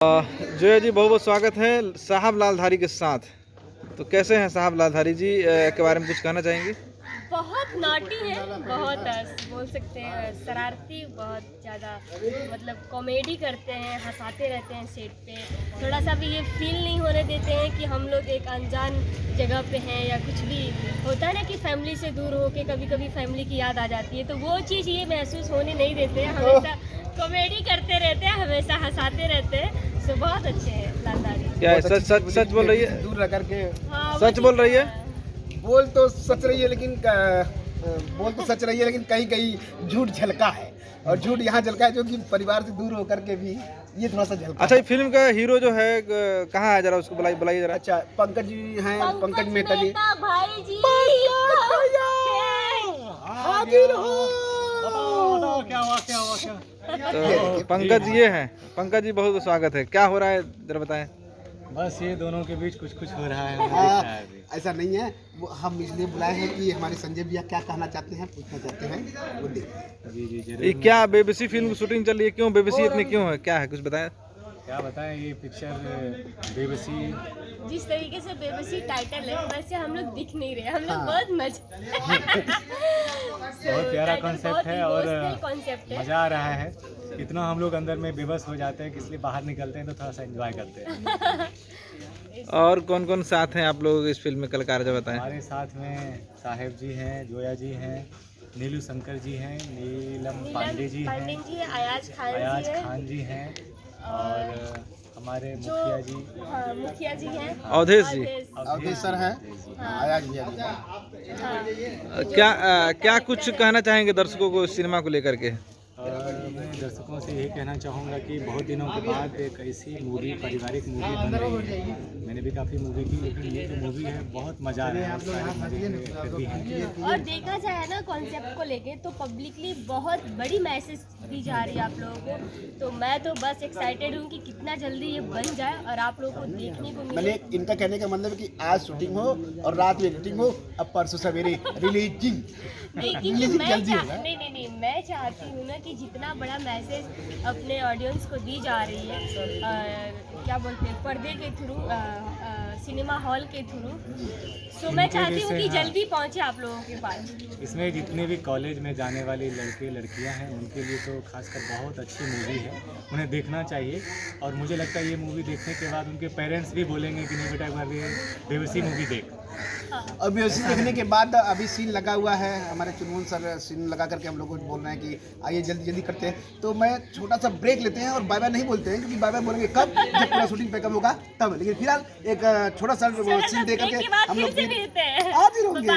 जोया जी, बहुत बहुत स्वागत है साहब लालधारी के साथ। तो कैसे हैं साहब लालधारी जी, के बारे में कुछ कहना चाहेंगे? बहुत नॉटी है, बहुत बोल सकते हैं शरारती, बहुत ज़्यादा मतलब कॉमेडी करते हैं, हंसाते रहते हैं सेट पे। थोड़ा सा भी ये फील नहीं होने देते हैं कि हम लोग एक अनजान जगह पे हैं या कुछ भी होता है ना कि फैमिली से दूर होके कभी कभी फैमिली की याद आ जाती है, तो वो चीज़ ये महसूस होने नहीं देते हैं। हमेशा कॉमेडी करते रहते हैं, हमेशा हंसाते रहते हैं। सो बहुत अच्छे हैं लालधारी। क्या है, सच सच सच बोल रही है? दूर रह करके हाँ, सच बोल रही है? बोल तो सच रही है, लेकिन बोल तो सच रही है, लेकिन कहीं कहीं झूठ झलका है। और झूठ यहाँ झलका है जो कि परिवार से दूर होकर के भी ये थोड़ा सा झलका। अच्छा, ये फिल्म का हीरो जो है कहाँ है, जरा उसको बुलाइए जरा। अच्छा, पंकज जी हैं, पंकज मेहता जी। भाई जी हाजिर हो। क्या हुआ? तो पंकज ये हैं। पंकज जी, बहुत स्वागत है। क्या हो रहा है, जरा बताएं। बस ये दोनों के बीच कुछ कुछ हो रहा है, हमें दिख हाँ, रहा है अभी। ऐसा नहीं है, वो हम इसलिए बुलाए हैं कि हमारे संजय भैया क्या कहना चाहते हैं, पूछना चाहते हैं, वो देखिए। जी ये जरूर। क्या बेबसी फिल्म की शूटिंग चल रही है? क्यों बेबसी इतनी क्यों है, क्या है, कुछ बताएं। क्या बताएं, ये पिक्चर बेबसी जिस तरीके से बेबसी टाइटल है वैसे हम लोग दिख नहीं रहे, हम लोग बहुत बहुत प्यारा कॉन्सेप्ट है और कॉन्सेप्ट है। मज़ा आ रहा है। इतना हम लोग अंदर में बेबस हो जाते हैं कि इसलिए बाहर निकलते हैं तो थोड़ा सा एंजॉय करते हैं। और कौन कौन साथ हैं आप लोग इस फिल्म में, कलाकार जो बताएं। हमारे साथ में साहेब जी हैं, जोया जी हैं, नीलू शंकर जी हैं, नीलम पांडे जी हैं, अयाज अयाज खान जी हैं और हमारे मुखिया जी, मुखिया जी हैं, अवधेश जी। अवधेश सर हैं, आयाज भैया जी हैं। क्या कुछ कहना चाहेंगे दर्शकों को सिनेमा को लेकर के? और मैं दर्शकों से यही कहना चाहूँगा कि बहुत दिनों के बाद एक ऐसी मूवी, पारिवारिक मूवी बन रही है। मैंने भी काफ़ी मूवी की, लेकिन ये जो मूवी है बहुत मज़ा आ रहा है, सारे मज़े भी हैं। और देखा जाए ना कॉन्सेप्ट को लेके तो पब्लिकली बहुत बड़ी मैसेज दी जा रही है आप लोगों को। तो मैं तो बस एक्साइटेड हूँ कि कितना जल्दी ये बन जाए और आप लोगों को देखने को मिले। मैंने इनका कहने का मतलब है कि आज शूटिंग हो और रात में एडिटिंग हो, अब परसों सवेरे रिलीजिंग। लेकिन नहीं, मैं चाहती हूँ ना कि जितना बड़ा मैसेज अपने ऑडियंस को दी जा रही है क्या बोलते हैं, पर्दे के थ्रू, सिनेमा हॉल के थ्रू, तो मैं चाहती हूँ कि जल्दी पहुँचे आप लोगों के पास। इसमें जितने भी कॉलेज में जाने वाले लड़के लड़कियां हैं उनके लिए तो खासकर बहुत अच्छी मूवी है, उन्हें देखना चाहिए। और मुझे लगता है ये मूवी देखने के बाद उनके पेरेंट्स भी बोलेंगे कि नहीं बेटा एक बार बेबसी मूवी देख। और बेबसी देखने के बाद अभी सीन लगा हुआ है, हमारे चुनमुन सर सीन लगा करके हम लोग को बोल रहे हैं कि आइए जल्दी जल्दी करते हैं। तो मैं छोटा सा ब्रेक लेते हैं और बाय बाय नहीं बोलते हैं, क्योंकि बाय बाय बोलेंगे कब, जब पूरा शूटिंग पे कम होगा तब। लेकिन फिलहाल एक छोटा सा सीन दे करके हम लोग हाजिर होंगे।